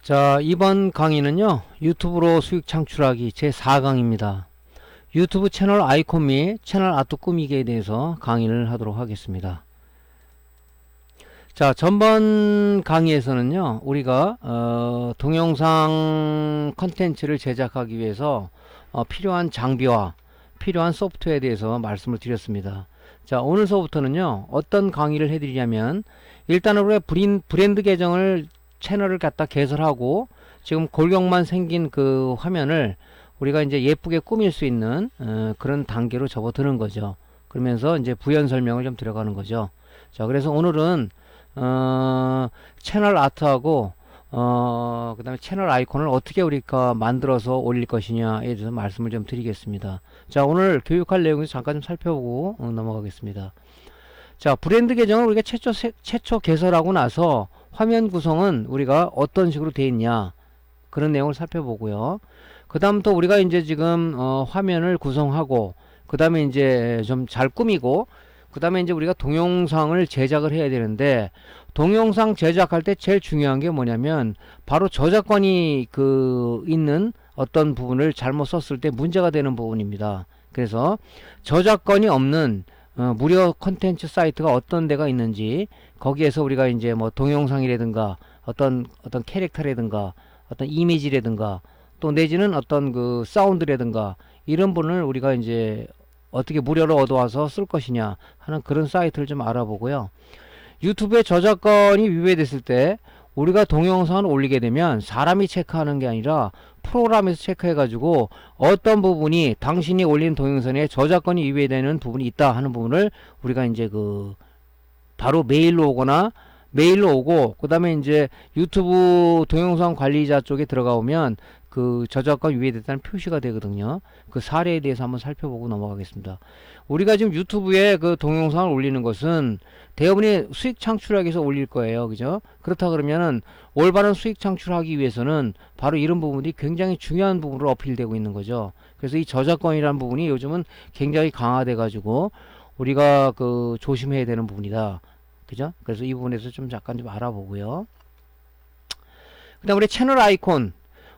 자, 이번 강의는요, 유튜브로 수익 창출하기 제4강입니다. 유튜브 채널 아이콘 및 채널 아트 꾸미기에 대해서 강의를 하도록 하겠습니다. 자, 전번 강의에서는요, 우리가 동영상 컨텐츠를 제작하기 위해서 필요한 장비와 필요한 소프트웨어에 대해서 말씀을 드렸습니다. 자, 오늘서부터는요, 어떤 강의를 해드리냐면, 일단은 우리가 브랜드 계정을 채널을 갖다 개설하고 지금 골격만 생긴 그 화면을 우리가 이제 예쁘게 꾸밀 수 있는 그런 단계로 접어드는 거죠. 그러면서 이제 부연 설명을 좀 들어가는 거죠. 자, 그래서 오늘은 채널 아트하고 그 다음에 채널 아이콘을 어떻게 우리가 만들어서 올릴 것이냐에 대해서 말씀을 좀 드리겠습니다. 자, 오늘 교육할 내용을 잠깐 좀 살펴보고 넘어가겠습니다. 자, 브랜드 계정을 우리가 최초 개설하고 나서 화면 구성은 우리가 어떤 식으로 되어 있냐, 그런 내용을 살펴보고요. 그 다음부터 우리가 이제 지금 화면을 구성하고, 그 다음에 이제 좀 잘 꾸미고, 그 다음에 이제 우리가 동영상을 제작을 해야 되는데, 동영상 제작할 때 제일 중요한 게 뭐냐면 바로 저작권이 있는 어떤 부분을 잘못 썼을 때 문제가 되는 부분입니다. 그래서 저작권이 없는 무료 컨텐츠 사이트가 어떤 데가 있는지, 거기에서 우리가 이제 뭐 동영상이라든가 어떤 캐릭터라든가 어떤 이미지라든가 또 내지는 어떤 그 사운드라든가 이런 부분을 우리가 이제 어떻게 무료로 얻어와서 쓸 것이냐 하는 그런 사이트를 좀 알아보고요. 유튜브에 저작권이 위배됐을 때 우리가 동영상을 올리게 되면 사람이 체크하는 게 아니라 프로그램에서 체크해 가지고 어떤 부분이 당신이 올린 동영상에 저작권이 위배되는 부분이 있다 하는 부분을 우리가 이제 바로 메일로 오고, 그 다음에 이제 유튜브 동영상 관리자 쪽에 들어가 보면 그 저작권 위배됐다는 표시가 되거든요. 그 사례에 대해서 한번 살펴보고 넘어가겠습니다. 우리가 지금 유튜브에 그 동영상을 올리는 것은 대부분이 수익 창출하기 위해서 올릴 거예요. 그죠? 그렇다 그러면은 올바른 수익 창출하기 위해서는 바로 이런 부분이 굉장히 중요한 부분으로 어필되고 있는 거죠. 그래서 이 저작권이라는 부분이 요즘은 굉장히 강화돼 가지고 우리가 조심해야 되는 부분이다. 그죠? 그래서 이 부분에서 좀 잠깐 좀 알아보고요. 그 다음 우리 채널 아이콘.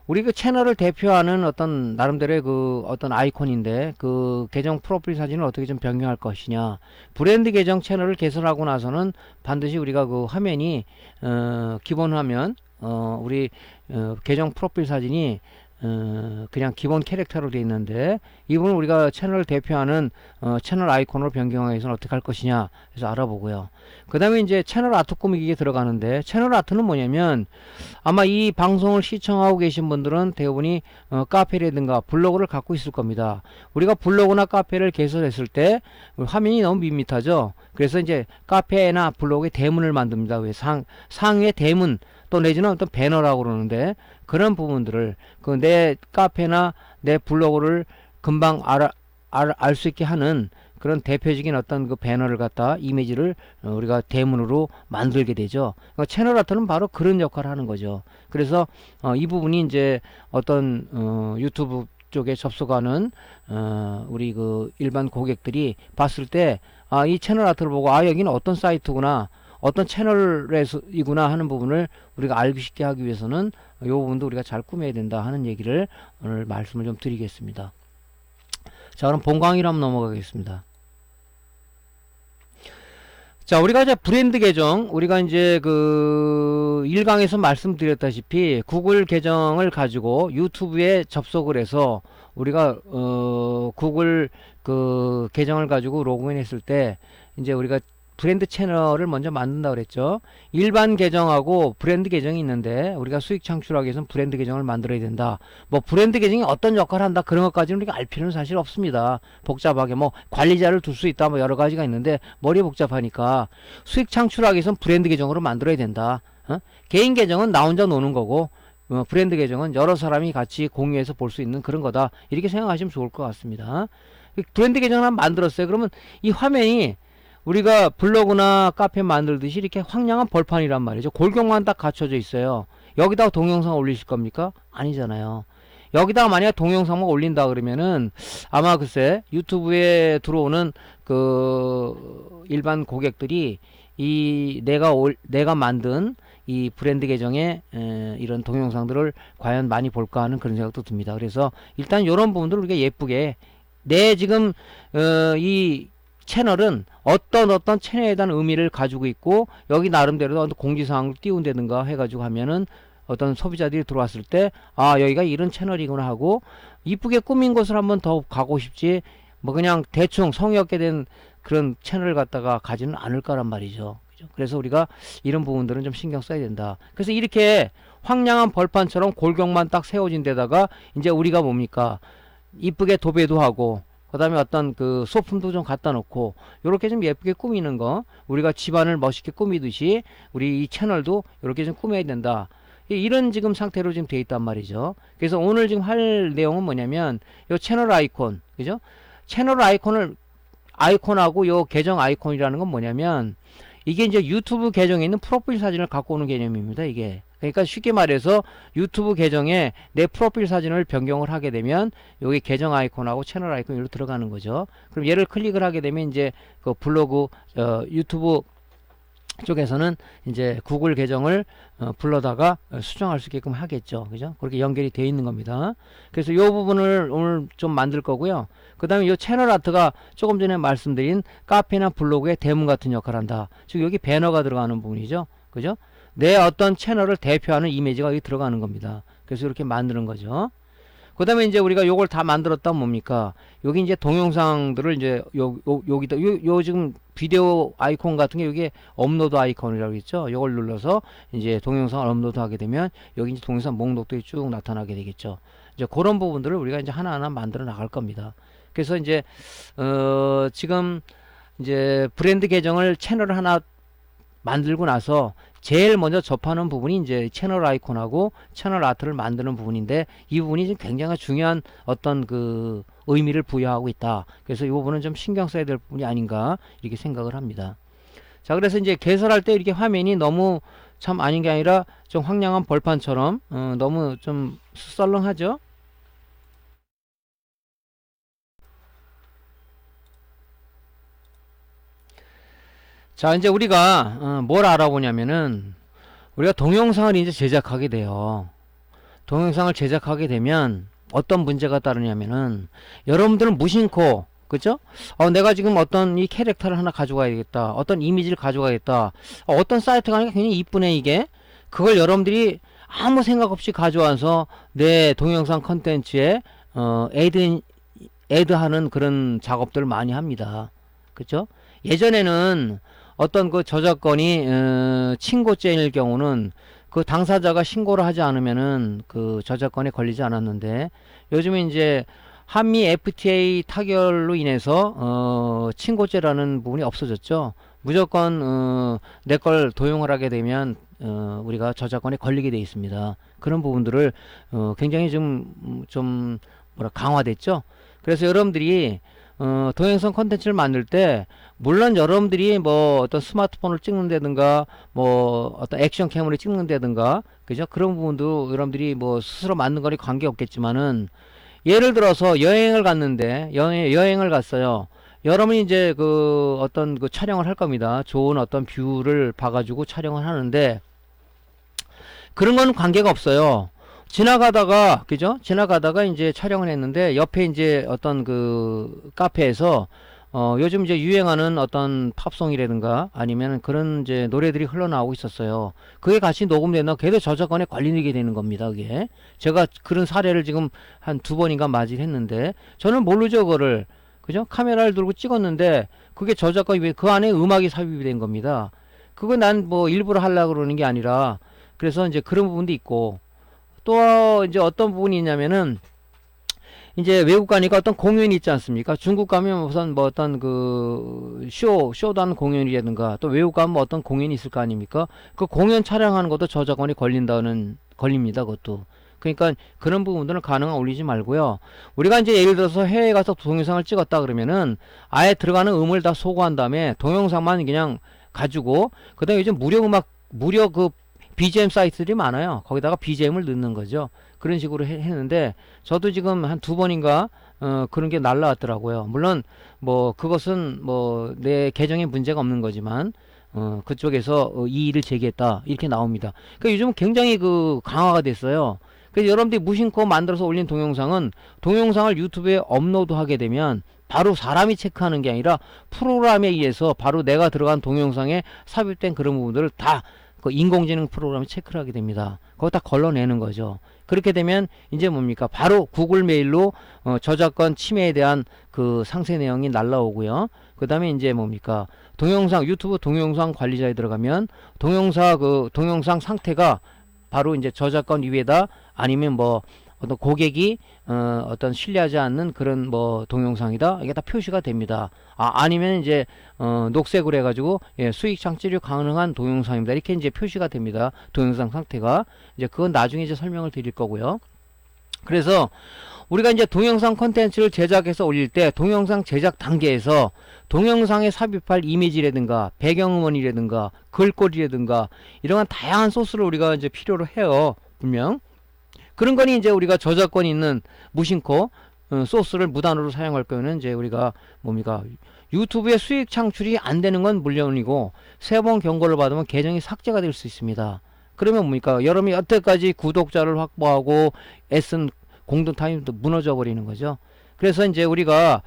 우리 그 채널을 대표하는 어떤 나름대로의 어떤 아이콘인데, 그 계정 프로필 사진을 어떻게 좀 변경할 것이냐. 브랜드 계정 채널을 개설하고 나서는 반드시 우리가 그 화면이 기본 화면 우리 계정 프로필 사진이 그냥 기본 캐릭터로 되어 있는데, 이 부분 우리가 채널을 대표하는 채널 아이콘으로 변경하기 위해서는 어떻게 할 것이냐 해서 알아보고요. 그 다음에 이제 채널 아트 꾸미기에 들어가는데, 채널 아트는 뭐냐면 아마 이 방송을 시청하고 계신 분들은 대부분이 카페라든가 블로그를 갖고 있을 겁니다. 우리가 블로그나 카페를 개설했을 때 화면이 너무 밋밋하죠. 그래서 이제 카페나 블로그에 대문을 만듭니다. 왜 상위에 대문 또 내지는 어떤 배너라고 그러는데, 그런 부분들을 내 카페나 내 블로그를 금방 알 수 있게 하는 그런 대표적인 어떤 그 배너를 갖다 이미지를 우리가 대문으로 만들게 되죠. 그러니까 채널 아트는 바로 그런 역할을 하는 거죠. 그래서 이 부분이 이제 어떤 유튜브 쪽에 접속하는 우리 일반 고객들이 봤을 때 이 채널 아트를 보고 여기는 어떤 사이트구나, 어떤 채널에서이구나 하는 부분을 우리가 알기 쉽게 하기 위해서는 이 부분도 우리가 잘 꾸며야 된다 하는 얘기를 오늘 말씀을 좀 드리겠습니다. 자, 그럼 본 강의로 한번 넘어가겠습니다. 자, 우리가 이제 브랜드 계정, 우리가 이제 1강에서 말씀드렸다시피 구글 계정을 가지고 유튜브에 접속을 해서 우리가 구글 계정을 가지고 로그인 했을 때 이제 우리가 브랜드 채널을 먼저 만든다 그랬죠. 일반 계정하고 브랜드 계정이 있는데, 우리가 수익 창출하기 위해서는 브랜드 계정을 만들어야 된다. 뭐 브랜드 계정이 어떤 역할을 한다, 그런 것까지는 우리가 알 필요는 사실 없습니다. 복잡하게 뭐 관리자를 둘 수 있다, 뭐 여러 가지가 있는데 머리 복잡하니까 수익 창출하기 위해서는 브랜드 계정으로 만들어야 된다. 개인 계정은 나 혼자 노는 거고, 브랜드 계정은 여러 사람이 같이 공유해서 볼 수 있는 그런 거다, 이렇게 생각하시면 좋을 것 같습니다. 브랜드 계정을 한번 만들었어요. 그러면 이 화면이 우리가 블로그나 카페 만들듯이 이렇게 황량한 벌판이란 말이죠. 골격만 딱 갖춰져 있어요. 여기다가 동영상 올리실 겁니까? 아니잖아요. 여기다가 만약에 동영상만 올린다 그러면은 아마 글쎄 유튜브에 들어오는 일반 고객들이 내가 만든 이 브랜드 계정에 이런 동영상들을 과연 많이 볼까 하는 그런 생각도 듭니다. 그래서 일단 이런 부분들을 우리가 예쁘게 내 지금 이 채널은 어떤 채널에 대한 의미를 가지고 있고 여기 나름대로 어떤 공지사항을 띄운다든가 해가지고 하면은 어떤 소비자들이 들어왔을 때 아 여기가 이런 채널이구나 하고 이쁘게 꾸민 곳을 한번 더 가고 싶지 뭐 그냥 대충 성의 없게 된 그런 채널을 갖다가 가지는 않을 거란 말이죠. 그죠? 그래서 우리가 이런 부분들은 좀 신경 써야 된다. 그래서 이렇게 황량한 벌판처럼 골격만 딱 세워진 데다가 이제 우리가 뭡니까 이쁘게 도배도 하고 그 다음에 어떤 그 소품도 좀 갖다 놓고 요렇게 좀 예쁘게 꾸미는 거 우리가 집안을 멋있게 꾸미듯이 우리 이 채널도 이렇게 좀 꾸며야 된다. 이런 지금 상태로 지금 돼 있단 말이죠. 그래서 오늘 지금 할 내용은 뭐냐면 요 채널 아이콘 그죠? 채널 아이콘하고 요 계정 아이콘이라는 건 뭐냐면 이게 이제 유튜브 계정에 있는 프로필 사진을 갖고 오는 개념입니다. 이게 그러니까 쉽게 말해서 유튜브 계정에 내 프로필 사진을 변경을 하게 되면 여기 계정 아이콘하고 채널 아이콘이 로 들어가는 거죠. 그럼 얘를 클릭을 하게 되면 이제 그 블로그 유튜브 쪽에서는 이제 구글 계정을 불러다가 수정할 수 있게끔 하겠죠. 그죠? 그렇게 연결이 되어 있는 겁니다. 그래서 이 부분을 오늘 좀 만들 거고요. 그 다음에 이 채널 아트가 조금 전에 말씀드린 카페나 블로그의 대문 같은 역할을 한다. 즉 여기 배너가 들어가는 부분이죠. 그죠? 내 어떤 채널을 대표하는 이미지가 여기 들어가는 겁니다. 그래서 이렇게 만드는 거죠. 그 다음에 이제 우리가 요걸 다 만들었다면 뭡니까? 여기 이제 동영상들을 이제 여기다 요 지금 비디오 아이콘 같은 게 여기 업로드 아이콘이라고 있죠. 요걸 눌러서 이제 동영상을 업로드 하게 되면 여기 이제 동영상 목록들이 쭉 나타나게 되겠죠. 이제 그런 부분들을 우리가 이제 하나하나 만들어 나갈 겁니다. 그래서 이제 지금 이제 브랜드 계정을 채널을 하나 만들고 나서 제일 먼저 접하는 부분이 이제 채널 아이콘하고 채널 아트를 만드는 부분인데 이 부분이 지금 굉장히 중요한 어떤 그 의미를 부여하고 있다. 그래서 이 부분은 좀 신경 써야 될 부분이 아닌가 이렇게 생각을 합니다. 자, 그래서 이제 개설할 때 이렇게 화면이 너무 참 아닌 게 아니라 좀 황량한 벌판처럼 너무 좀 썰렁하죠. 자, 이제 우리가 뭘 알아보냐면은 우리가 동영상을 이제 제작하게 돼요. 동영상을 제작하게 되면 어떤 문제가 따르냐면은 여러분들은 무심코 그죠? 내가 지금 어떤 이 캐릭터를 하나 가져가야겠다. 어떤 이미지를 가져가야겠다. 어떤 사이트가 하니까 굉장히 이쁘네 이게. 그걸 여러분들이 아무 생각 없이 가져와서 내 동영상 컨텐츠에 애드하는 그런 작업들을 많이 합니다. 그죠? 예전에는 어떤 그 저작권이 친고죄일 경우는 그 당사자가 신고를 하지 않으면은 그 저작권에 걸리지 않았는데 요즘에 이제 한미 FTA 타결로 인해서 친고죄라는 부분이 없어졌죠. 무조건 내 걸 도용을 하게 되면 우리가 저작권에 걸리게 돼 있습니다. 그런 부분들을 굉장히 좀 뭐라 강화됐죠. 그래서 여러분들이 동영상 콘텐츠를 만들 때 물론 여러분들이 뭐 어떤 스마트폰을 찍는다든가 뭐 어떤 액션 캠으로 찍는다든가 그죠? 그런 부분도 여러분들이 뭐 스스로 만든 거니 관계없겠지만은 예를 들어서 여행을 갔는데 여행을 갔어요. 여러분이 이제 그 어떤 그 촬영을 할 겁니다. 좋은 어떤 뷰를 봐가지고 촬영을 하는데 그런 건 관계가 없어요. 지나가다가 그죠? 지나가다가 이제 촬영을 했는데 옆에 이제 어떤 그 카페에서 요즘 이제 유행하는 어떤 팝송이라든가 아니면 그런 이제 노래들이 흘러나오고 있었어요. 그게 같이 녹음되나 걔도 저작권에 걸리게 되는 겁니다. 그게 제가 그런 사례를 지금 한 2번인가 맞이를 했는데 저는 모르죠 그거를. 그죠? 카메라를 들고 찍었는데 그게 저작권이 그 안에 음악이 삽입이 된 겁니다. 그거 난 뭐 일부러 하려고 그러는 게 아니라 그래서 이제 그런 부분도 있고 또 이제 어떤 부분이 있냐면은 이제 외국 가니까 어떤 공연이 있지 않습니까? 중국 가면 우선 뭐 어떤 그 쇼도 하는 공연이라든가 또 외국 가면 뭐 어떤 공연이 있을 거 아닙니까? 그 공연 촬영하는 것도 저작권이 걸립니다. 그것도. 그러니까 그런 부분들은 가능한 올리지 말고요. 우리가 이제 예를 들어서 해외에 가서 동영상을 찍었다 그러면은 아예 들어가는 음을 다 소거한 다음에 동영상만 그냥 가지고 그다음에 요즘 무료 그 BGM 사이트들이 많아요. 거기다가 BGM을 넣는 거죠. 그런 식으로 했는데 저도 지금 한 2번인가 그런 게 날라왔더라고요. 물론 뭐 그것은 뭐 내 계정에 문제가 없는 거지만 그쪽에서 이의를 제기했다 이렇게 나옵니다. 그러니까 요즘은 굉장히 그 강화가 됐어요. 그래서 여러분들이 무심코 만들어서 올린 동영상은 동영상을 유튜브에 업로드하게 되면 바로 사람이 체크하는 게 아니라 프로그램에 의해서 바로 내가 들어간 동영상에 삽입된 그런 부분들을 다 그 인공지능 프로그램이 체크를 하게 됩니다. 그거 다 걸러내는 거죠. 그렇게 되면 이제 뭡니까? 바로 구글 메일로 저작권 침해에 대한 그 상세 내용이 날라오고요. 그 다음에 이제 뭡니까? 동영상 유튜브 동영상 관리자에 들어가면 동영상 상태가 바로 이제 저작권 위에다 아니면 뭐 어떤 고객이 어떤 신뢰하지 않는 그런 뭐 동영상이다 이게 다 표시가 됩니다. 아니면 이제 녹색으로 해가지고 예, 수익 창출이 가능한 동영상입니다 이렇게 이제 표시가 됩니다. 동영상 상태가 이제 그건 나중에 이제 설명을 드릴 거고요. 그래서 우리가 이제 동영상 콘텐츠를 제작해서 올릴 때 동영상 제작 단계에서 동영상에 삽입할 이미지라든가 배경음원이라든가 글꼴이라든가 이런 다양한 소스를 우리가 이제 필요로 해요. 분명 그런 거니 이제 우리가 저작권 있는 무심코 소스를 무단으로 사용할 거는 이제 우리가 뭡니까 유튜브에 수익 창출이 안 되는 건 물론이고 3번 경고를 받으면 계정이 삭제가 될 수 있습니다. 그러면 뭡니까 여러분이 여태까지 구독자를 확보하고 애쓴 공동 타임도 무너져 버리는 거죠. 그래서 이제 우리가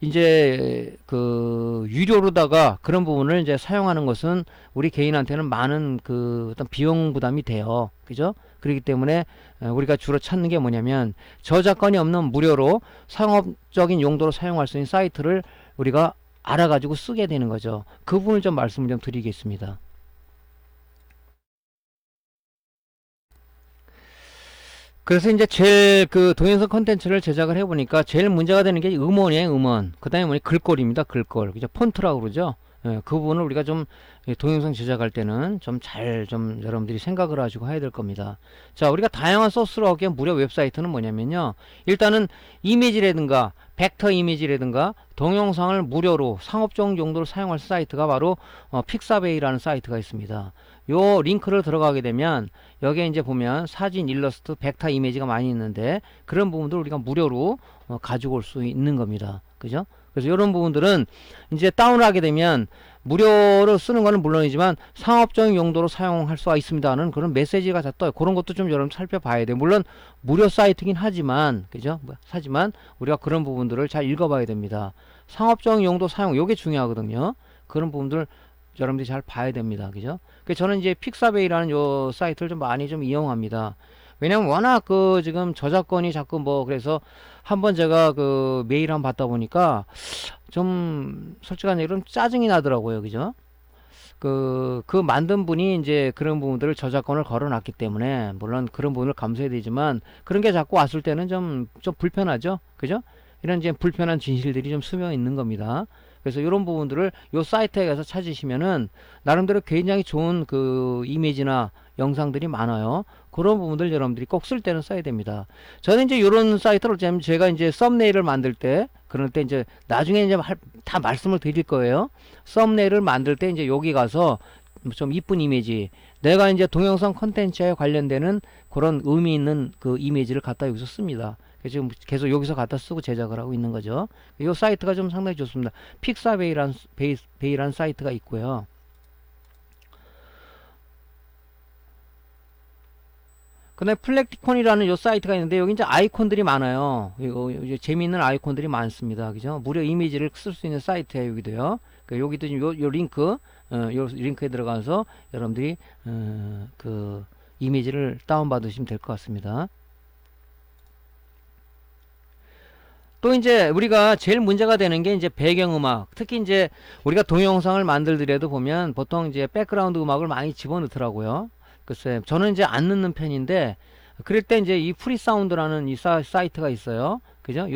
이제 그 유료로다가 그런 부분을 이제 사용하는 것은 우리 개인한테는 많은 그 어떤 비용 부담이 돼요. 그죠? 그렇기 때문에 우리가 주로 찾는 게 뭐냐면 저작권이 없는 무료로 상업적인 용도로 사용할 수 있는 사이트를 우리가 알아가지고 쓰게 되는 거죠. 그 부분을 좀 말씀을 좀 드리겠습니다. 그래서 이제 제일 그 동영상 컨텐츠를 제작을 해보니까 제일 문제가 되는 게 음원이에요, 음원. 그 다음에 뭐니 글꼴입니다, 글꼴. 그죠? 폰트라고 그러죠? 예, 그 부분을 우리가 좀 동영상 제작할 때는 좀 잘 좀 여러분들이 생각을 가지고 해야 될 겁니다. 자, 우리가 다양한 소스로 하기에 무료 웹사이트는 뭐냐면요. 일단은 이미지라든가 벡터 이미지라든가 동영상을 무료로 상업적 용도로 사용할 사이트가 바로 픽사베이라는 사이트가 있습니다. 요 링크를 들어가게 되면 여기에 이제 보면 사진, 일러스트, 벡터 이미지가 많이 있는데 그런 부분들 우리가 무료로 가지고 올 수 있는 겁니다. 그죠? 그래서 이런 부분들은 이제 다운을 하게 되면 무료로 쓰는 거는 물론이지만 상업적인 용도로 사용할 수가 있습니다는 그런 메시지가 다 떠요. 그런 것도 좀 여러분 살펴봐야 돼요. 물론 무료 사이트긴 하지만 그죠? 하지만 우리가 그런 부분들을 잘 읽어봐야 됩니다. 상업적인 용도 사용 요게 중요하거든요. 그런 부분들 여러분들이 잘 봐야 됩니다. 그죠? 그래서 저는 이제 픽사베이라는 요 사이트를 좀 많이 좀 이용합니다. 왜냐면 워낙 그 지금 저작권이 자꾸 뭐 그래서 한번 제가 그 메일 한번 받다 보니까 좀 솔직한 얘기로 좀 짜증이 나더라고요. 그죠? 그 만든 분이 이제 그런 부분들을 저작권을 걸어놨기 때문에 물론 그런 부분을 감수해야 되지만 그런 게 자꾸 왔을 때는 좀 불편하죠. 그죠? 이런 이제 불편한 진실들이 좀 스며 있는 겁니다. 그래서 이런 부분들을 요 사이트에 가서 찾으시면은 나름대로 굉장히 좋은 그 이미지나 영상들이 많아요. 그런 부분들 여러분들이 꼭 쓸 때는 써야 됩니다. 저는 이제 이런 사이트를 제가 이제 썸네일을 만들 때 그럴 때 이제 나중에 이제 다 말씀을 드릴 거예요. 썸네일을 만들 때 이제 여기 가서 좀 이쁜 이미지 내가 이제 동영상 컨텐츠에 관련되는 그런 의미 있는 그 이미지를 갖다 여기서 씁니다. 지금 계속 여기서 갖다 쓰고 제작을 하고 있는 거죠. 이 사이트가 좀 상당히 좋습니다. 픽사베이라는 사이트가 있고요. 그 다음에 플렉티콘이라는 요 사이트가 있는데 여기 이제 아이콘들이 많아요. 이제 재미있는 아이콘들이 많습니다. 그죠? 무료 이미지를 쓸 수 있는 사이트에 여기도요. 여기도 지금 요 링크, 요 링크에 들어가서 여러분들이 그 이미지를 다운받으시면 될 것 같습니다. 또 이제 우리가 제일 문제가 되는 게 이제 배경음악, 특히 이제 우리가 동영상을 만들더라도 보면 보통 이제 백그라운드 음악을 많이 집어넣더라고요. 글쎄, 저는 이제 안 넣는 편인데, 그럴 때 이제 이 프리사운드라는 이 사이트가 있어요. 그죠?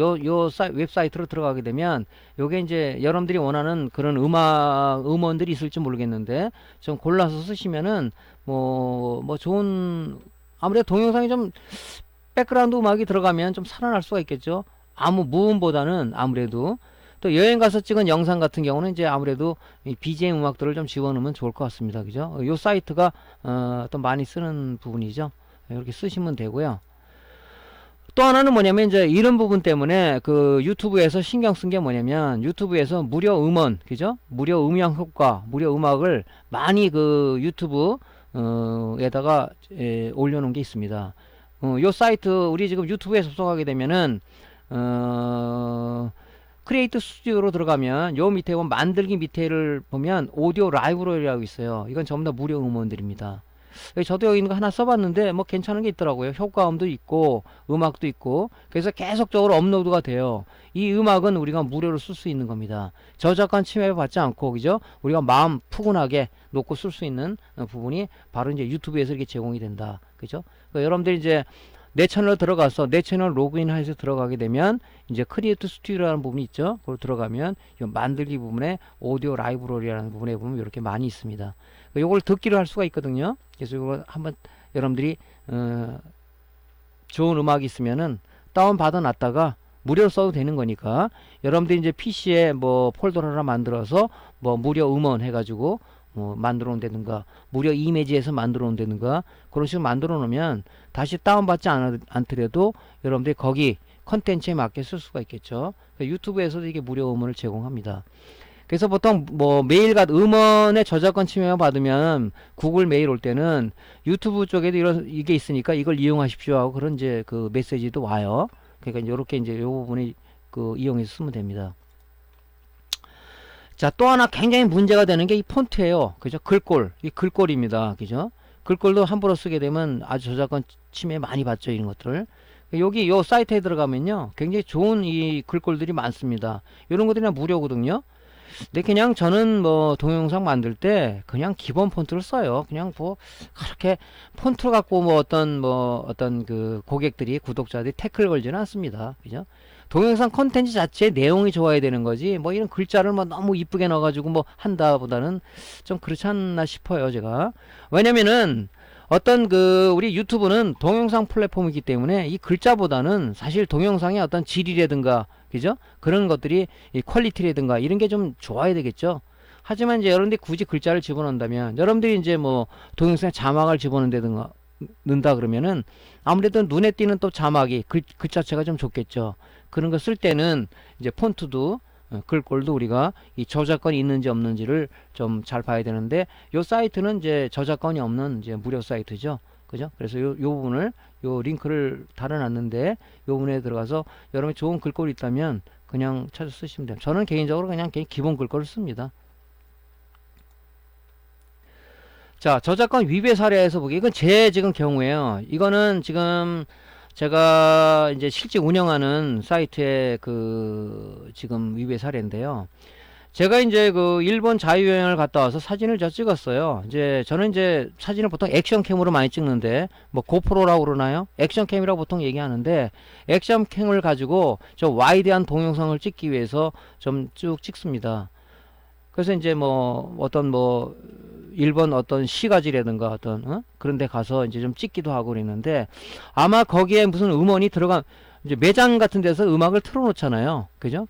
웹사이트로 들어가게 되면, 요게 이제 여러분들이 원하는 그런 음원들이 있을지 모르겠는데, 좀 골라서 쓰시면은, 뭐 좋은, 아무래도 동영상이 좀, 백그라운드 음악이 들어가면 좀 살아날 수가 있겠죠? 아무 무음보다는 아무래도 또 여행 가서 찍은 영상 같은 경우는 이제 아무래도 이 BGM 음악들을 좀 집어넣으면 좋을 것 같습니다. 그죠? 요 사이트가 또 많이 쓰는 부분이죠. 이렇게 쓰시면 되고요. 또 하나는 뭐냐면 이제 이런 부분 때문에 그 유튜브에서 신경 쓴 게 뭐냐면 유튜브에서 무료 음원, 그죠? 무료 음향 효과, 무료 음악을 많이 그 유튜브 에다가 올려놓은 게 있습니다. 요 사이트 우리 지금 유튜브에 접속하게 되면은 크리에이트 스튜디오로 들어가면 요 밑에 보면 만들기 밑에를 보면 오디오 라이브러리라고 있어요. 이건 전부 다 무료 음원들입니다. 저도 여기 있는 거 하나 써봤는데 뭐 괜찮은 게 있더라고요. 효과음도 있고 음악도 있고 그래서 계속적으로 업로드가 돼요. 이 음악은 우리가 무료로 쓸 수 있는 겁니다. 저작권 침해 받지 않고 그죠? 우리가 마음 푸근하게 놓고 쓸 수 있는 부분이 바로 이제 유튜브에서 이렇게 제공이 된다. 그죠? 그러니까 여러분들이 이제 내 채널로 들어가서 내 채널 로그인해서 들어가게 되면 이제 크리에이트 스튜디오라는 부분이 있죠. 그걸 들어가면 이 만들기 부분에 오디오 라이브러리라는 부분에 보면 이렇게 많이 있습니다. 요걸 듣기로 할 수가 있거든요. 그래서 이거 한번 여러분들이 좋은 음악이 있으면은 다운 받아 놨다가 무료로 써도 되는 거니까 여러분들이 이제 PC에 뭐 폴더를 하나 만들어서 뭐 무료 음원 해가지고 만들어 온다든가 무료 이미지에서 만들어 온다든가 그런 식으로 만들어 놓으면 다시 다운받지 않더라도 여러분들이 거기 컨텐츠에 맞게 쓸 수가 있겠죠. 유튜브에서도 이게 무료 음원을 제공합니다. 그래서 보통 뭐 메일 음원의 저작권 침해만 받으면 구글 메일 올 때는 유튜브 쪽에도 이게 있으니까 이걸 이용하십시오 하고 그런 이제 그 메시지도 와요. 그러니까 이렇게 이제 요 부분이 그 이용해서 쓰면 됩니다. 자, 또 하나 굉장히 문제가 되는 게 이 폰트예요. 그죠? 글꼴. 이 글꼴입니다. 그죠? 글꼴도 함부로 쓰게 되면 아주 저작권 침해 많이 받죠. 이런 것들을. 여기 요 사이트에 들어가면요. 굉장히 좋은 이 글꼴들이 많습니다. 이런 것들이 무료거든요. 근데 그냥 저는 뭐 동영상 만들 때 그냥 기본 폰트를 써요. 그냥 뭐 그렇게 폰트 갖고 뭐 어떤 그 고객들이 구독자들이 태클 걸지는 않습니다. 그죠? 동영상 콘텐츠 자체의 내용이 좋아야 되는 거지 뭐 이런 글자를 뭐 너무 이쁘게 넣어가지고 뭐 한다 보다는 좀 그렇지 않나 싶어요. 제가 왜냐면은 어떤 그 우리 유튜브는 동영상 플랫폼이기 때문에 이 글자보다는 사실 동영상의 어떤 질이라든가 그죠? 그런 것들이 이 퀄리티라든가 이런 게 좀 좋아야 되겠죠. 하지만 이제 여러분들이 굳이 글자를 집어넣는다면 여러분들이 이제 뭐 동영상에 자막을 집어넣는다든가 넣는다 그러면은 아무래도 눈에 띄는 또 자막이 글 자체가 좀 좋겠죠. 그런 거 쓸 때는 이제 폰트도 글꼴도 우리가 이 저작권이 있는지 없는지를 좀 잘 봐야 되는데 요 사이트는 이제 저작권이 없는 이제 무료 사이트죠. 그죠? 그래서 요 부분을 요 링크를 달아놨는데 요 부분에 들어가서 여러분이 좋은 글꼴이 있다면 그냥 찾아 쓰시면 돼요. 저는 개인적으로 그냥 기본 글꼴을 씁니다. 자, 저작권 위배 사례에서 보기 이건 제 지금 경우에요. 이거는 지금 제가 이제 실제 운영하는 사이트의 그 지금 위배 사례인데요. 제가 이제 그 일본 자유여행을 갔다 와서 사진을 저 찍었어요. 이제 저는 이제 사진을 보통 액션캠으로 많이 찍는데 뭐 고프로라고 그러나요? 액션캠이라고 보통 얘기하는데 액션캠을 가지고 저 와이드한 동영상을 찍기 위해서 좀 쭉 찍습니다. 그래서 이제 뭐 어떤 뭐 일본 어떤 시가지라든가 어떤 그런 데 가서 이제 좀 찍기도 하고 그랬는데 아마 거기에 무슨 음원이 들어간 이제 매장 같은 데서 음악을 틀어 놓잖아요. 그죠?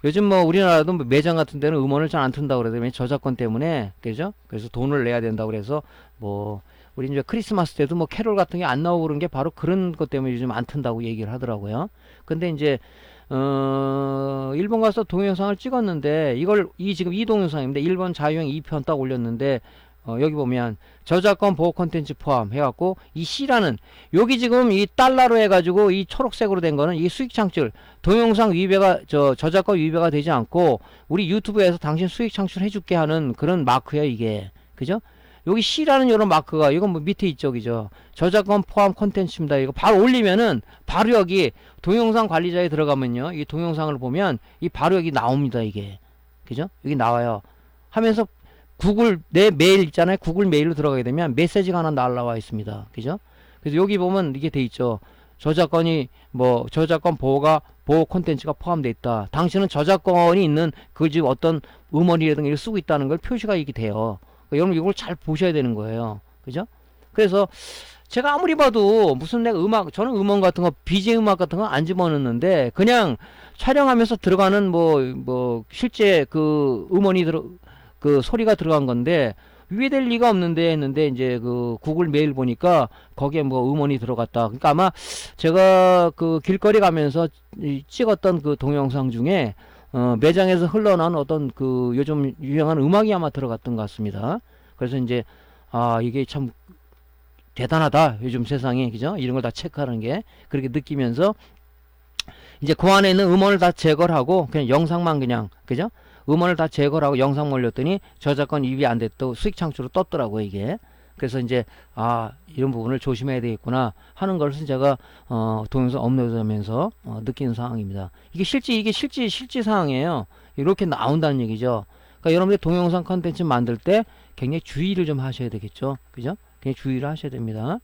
요즘 뭐 우리나라도 매장 같은 데는 음원을 잘 안 튼다고 그러더니 저작권 때문에 그죠? 그래서 돈을 내야 된다고 그래서 뭐 우리 이제 크리스마스 때도 뭐 캐롤 같은 게 안 나오고 그런 게 바로 그런 것 때문에 요즘 안 튼다고 얘기를 하더라고요. 근데 이제 일본 가서 동영상을 찍었는데 지금 이 동영상인데 일본 자유여행 2편 딱 올렸는데 여기 보면 저작권 보호 콘텐츠 포함 해갖고 이 C라는 여기 지금 이 달러로 해가지고 이 초록색으로 된 거는 이 수익 창출 동영상 위배가 저작권 위배가 되지 않고 우리 유튜브에서 당신 수익 창출 해줄게 하는 그런 마크야 이게 그죠? 여기 C라는 이런 마크가 이건 뭐 밑에 있죠 그죠? 저작권 포함 콘텐츠입니다. 이거 바로 올리면은 바로 여기 동영상 관리자에 들어가면요 이 동영상을 보면 이 바로 여기 나옵니다 이게 그죠? 여기 나와요 하면서 구글 내 메일 있잖아요. 구글 메일로 들어가게 되면 메시지가 하나 날라와 있습니다. 그죠? 그래서 여기 보면 이게 돼 있죠. 저작권이 뭐 저작권 보호 콘텐츠가 포함되어 있다. 당신은 저작권이 있는 그 집 어떤 음원이라든가 이걸 쓰고 있다는 걸 표시가 이게 돼요. 그러니까 여러분 이걸 잘 보셔야 되는 거예요. 그죠? 그래서 제가 아무리 봐도 무슨 내가 저는 음원 같은 거 BGM 음악 같은 거 안 집어넣는데 그냥 촬영하면서 들어가는 뭐 실제 그 음원이 그 소리가 들어간 건데 위배될 리가 없는데 했는데 이제 그 구글 메일 보니까 거기에 뭐 음원이 들어갔다. 그러니까 아마 제가 그 길거리 가면서 찍었던 그 동영상 중에 매장에서 흘러나온 어떤 그 요즘 유행하는 음악이 아마 들어갔던 것 같습니다. 그래서 이제 아 이게 참 대단하다 요즘 세상에, 그죠? 이런 걸 다 체크하는 게 그렇게 느끼면서 이제 그 안에 있는 음원을 다 제거를 하고 그냥 영상만 그냥, 그죠? 음원을 다 제거를 하고 영상 올렸더니 저작권 위배 안 됐다고 수익 창출로 떴더라고요 이게. 그래서 이제 아 이런 부분을 조심해야 되겠구나 하는 것을 제가 동영상 업로드하면서 느끼는 상황입니다. 이게 실제 상황이에요. 이렇게 나온다는 얘기죠. 그러니까 여러분들 동영상 컨텐츠 만들 때 굉장히 주의를 좀 하셔야 되겠죠, 그죠? 굉장히 주의를 하셔야 됩니다.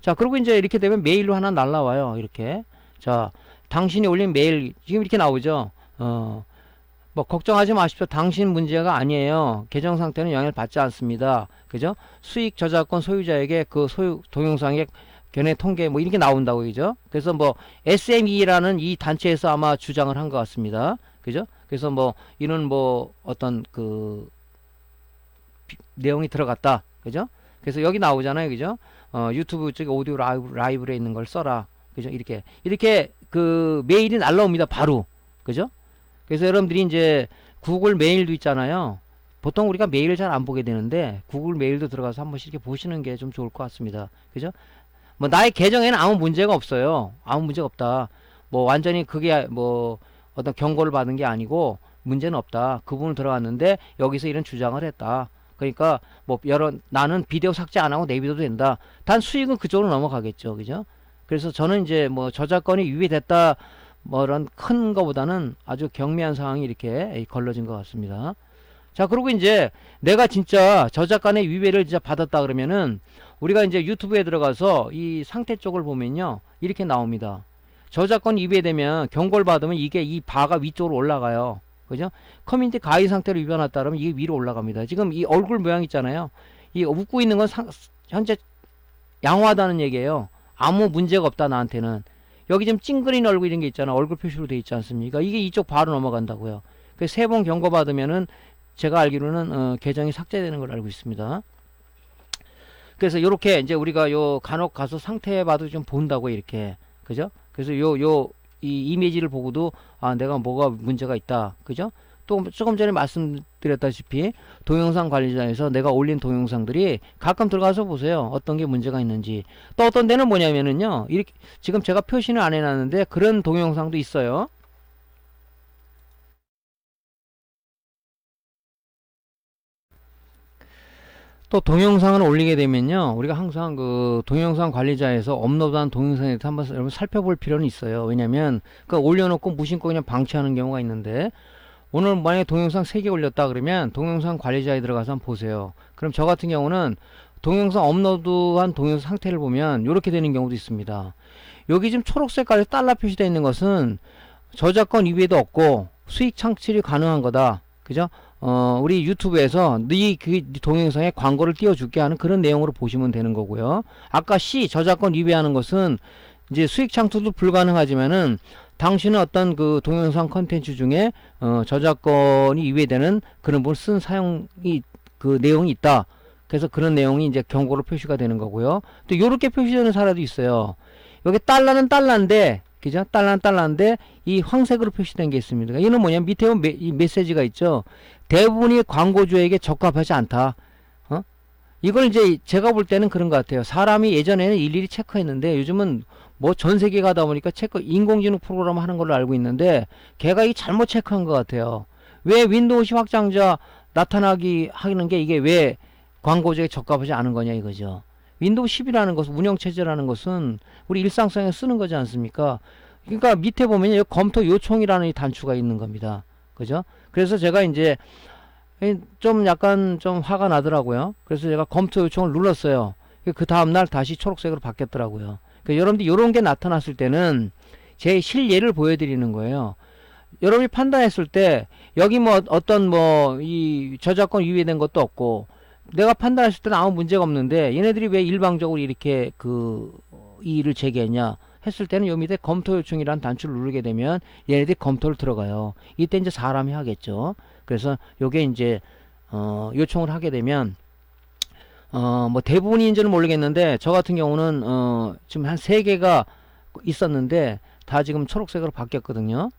자, 그리고 이제 이렇게 되면 메일로 하나 날라와요. 이렇게. 자, 당신이 올린 메일 지금 이렇게 나오죠. 뭐 걱정하지 마십시오. 당신 문제가 아니에요. 계정 상태는 영향을 받지 않습니다. 그죠? 수익 저작권 소유자에게 그 소유 동영상의 견해 통계 뭐 이렇게 나온다고, 그죠? 그래서 뭐 SME라는 이 단체에서 아마 주장을 한 것 같습니다. 그죠? 그래서 뭐 이런 뭐 어떤 그 내용이 들어갔다. 그죠? 그래서 여기 나오잖아요. 그죠? 유튜브 쪽에 오디오 라이브에 있는 걸 써라. 그죠? 이렇게 그 메일이 날라옵니다. 바로. 그죠? 그래서 여러분들이 이제 구글 메일도 있잖아요. 보통 우리가 메일을 잘 안 보게 되는데 구글 메일도 들어가서 한 번씩 이렇게 보시는 게 좀 좋을 것 같습니다. 그죠? 뭐 나의 계정에는 아무 문제가 없어요. 아무 문제가 없다. 뭐 완전히 그게 뭐 어떤 경고를 받은 게 아니고 문제는 없다. 그 부분을 들어갔는데 여기서 이런 주장을 했다. 그러니까 뭐 나는 비디오 삭제 안 하고 내비둬도 된다. 단 수익은 그쪽으로 넘어가겠죠. 그죠? 그래서 저는 이제 뭐 저작권이 위배됐다 뭐 이런 큰 거보다는 아주 경미한 상황이 이렇게 걸러진 것 같습니다. 자, 그리고 이제 내가 진짜 저작권의 위배를 진짜 받았다 그러면은 우리가 이제 유튜브에 들어가서 이 상태 쪽을 보면요 이렇게 나옵니다. 저작권 위배되면 경고를 받으면 이게 이 바가 위쪽으로 올라가요. 그죠? 커뮤니티 가입 상태로 위반했다 그러면 이게 위로 올라갑니다. 지금 이 얼굴 모양 있잖아요. 이 웃고 있는 건 현재 양호하다는 얘기예요. 아무 문제가 없다 나한테는. 여기 지금 찡그린 얼굴 이런 게 있잖아. 얼굴 표시로 돼 있지 않습니까? 이게 이쪽 바로 넘어간다고요. 그 세 번 경고 받으면은 제가 알기로는 계정이 삭제되는 걸 알고 있습니다. 그래서 요렇게 이제 우리가 요 간혹 가서 상태 봐도 좀 본다고 이렇게. 그죠? 그래서 이 이미지를 보고도 아 내가 뭐가 문제가 있다. 그죠? 또 조금 전에 말씀드렸다시피 동영상 관리자에서 내가 올린 동영상들이 가끔 들어가서 보세요. 어떤 게 문제가 있는지. 또 어떤 데는 뭐냐면은요. 이렇게 지금 제가 표시는 안 해놨는데 그런 동영상도 있어요. 또 동영상을 올리게 되면요. 우리가 항상 그 동영상 관리자에서 업로드한 동영상에 대해서 한번 여러분 살펴볼 필요는 있어요. 왜냐면 그 올려놓고 무심코 그냥 방치하는 경우가 있는데 오늘 만약에 동영상 3개 올렸다 그러면 동영상 관리자에 들어가서 한번 보세요. 그럼 저 같은 경우는 동영상 업로드한 동영상 상태를 보면 이렇게 되는 경우도 있습니다. 여기 지금 초록색깔에 달러 표시되어 있는 것은 저작권 위배도 없고 수익 창출이 가능한 거다. 그죠? 우리 유튜브에서 그 동영상에 광고를 띄워줄게 하는 그런 내용으로 보시면 되는 거고요. 아까 C 저작권 위배하는 것은 이제 수익 창출도 불가능하지만은 당신은 어떤 그 동영상 컨텐츠 중에 저작권이 위배되는 그런 부분을 쓴 사용이 그 내용이 있다. 그래서 그런 내용이 이제 경고로 표시가 되는 거고요. 또 요렇게 표시되는 사례도 있어요. 여기 달러는 달러인데 그죠? 달러인데 이 황색으로 표시된 게 있습니다. 이는 뭐냐면 밑에 이 메시지가 있죠. 대부분이 광고주에게 적합하지 않다. 이걸 이제 제가 볼 때는 그런 것 같아요. 사람이 예전에는 일일이 체크했는데 요즘은 뭐 전 세계 가다 보니까 인공지능 프로그램 하는 걸로 알고 있는데 걔가 이 잘못 체크한 것 같아요. 왜 윈도우 10 확장자 나타나기 하는 게 이게 왜 광고주에게 적합하지 않은 거냐 이거죠. 윈도우 10이라는 것은 운영체제라는 것은 우리 일상생활에 쓰는 거지 않습니까? 그러니까 밑에 보면 여기 검토 요청이라는 이 단추가 있는 겁니다. 그죠? 그래서 제가 이제 좀 약간 좀 화가 나더라고요. 그래서 제가 검토 요청을 눌렀어요. 그 다음날 다시 초록색으로 바뀌었더라고요. 그러니까 여러분들 이런 게 나타났을 때는 제 실예를 보여드리는 거예요. 여러분이 판단했을 때 여기 뭐 어떤 뭐 이 저작권 위배된 것도 없고 내가 판단했을 때는 아무 문제가 없는데 얘네들이 왜 일방적으로 이렇게 그 이의를 제기했냐 했을 때는 요 밑에 검토 요청이라는 단추를 누르게 되면 얘네들이 검토를 들어가요. 이때 이제 사람이 하겠죠. 그래서 요게 이제 요청을 하게 되면 뭐 대부분인지는 모르겠는데 저 같은 경우는 지금 한 3개가 있었는데 다 지금 초록색으로 바뀌었거든요.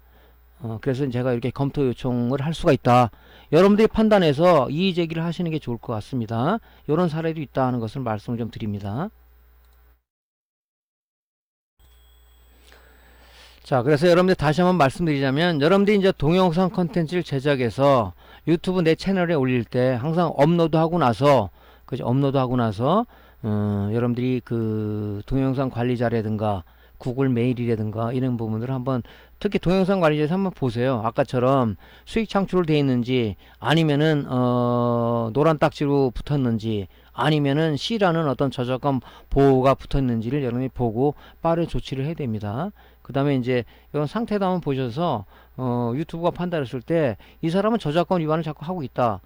그래서 제가 이렇게 검토 요청을 할 수가 있다. 여러분들이 판단해서 이의 제기를 하시는 게 좋을 것 같습니다. 이런 사례도 있다 하는 것을 말씀을 좀 드립니다. 자, 그래서 여러분들 다시 한번 말씀드리자면, 여러분들이 이제 동영상 컨텐츠를 제작해서 유튜브 내 채널에 올릴 때 항상 업로드하고 나서, 그죠? 업로드하고 나서, 여러분들이 그 동영상 관리자라든가 구글 메일이라든가 이런 부분들을 한번, 특히 동영상 관리자에서 한번 보세요. 아까처럼 수익 창출을 돼 있는지, 아니면은 노란 딱지로 붙었는지, 아니면은 C라는 어떤 저작권 보호가 붙었는지를 여러분이 보고 빠른 조치를 해야 됩니다. 그 다음에 이제 이런 상태도 한번 보셔서 유튜브가 판단했을 때 이 사람은 저작권 위반을 자꾸 하고 있다,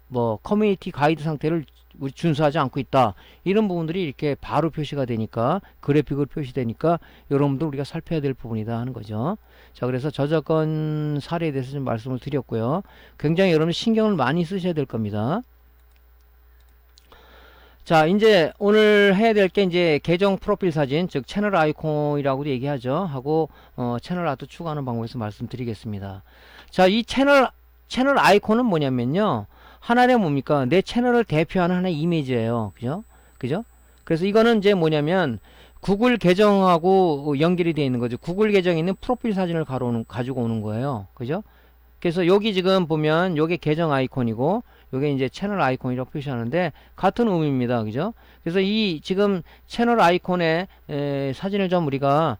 뭐 커뮤니티 가이드 상태를 우리 준수하지 않고 있다, 이런 부분들이 이렇게 바로 표시가 되니까, 그래픽으로 표시되니까 여러분들 우리가 살펴야 될 부분이다 하는 거죠. 자, 그래서 저작권 사례에 대해서 좀 말씀을 드렸고요. 굉장히 여러분 신경을 많이 쓰셔야 될 겁니다. 자, 이제 오늘 해야 될 게 이제 계정 프로필 사진, 즉 채널 아이콘이라고도 얘기하죠. 하고 채널 아트 추가하는 방법에서 말씀드리겠습니다. 자, 이 채널 아이콘은 뭐냐면요, 하나의 뭡니까, 내 채널을 대표하는 하나의 이미지예요. 그죠? 그래서 이거는 이제 뭐냐면 구글 계정하고 연결이 되어 있는 거죠. 구글 계정에 있는 프로필 사진을 가지고 오는 거예요. 그죠? 그래서 여기 지금 보면 요게 계정 아이콘이고 요게 이제 채널 아이콘이라고 표시하는데 같은 의미입니다. 그죠? 그래서 이 지금 채널 아이콘에 사진을 좀 우리가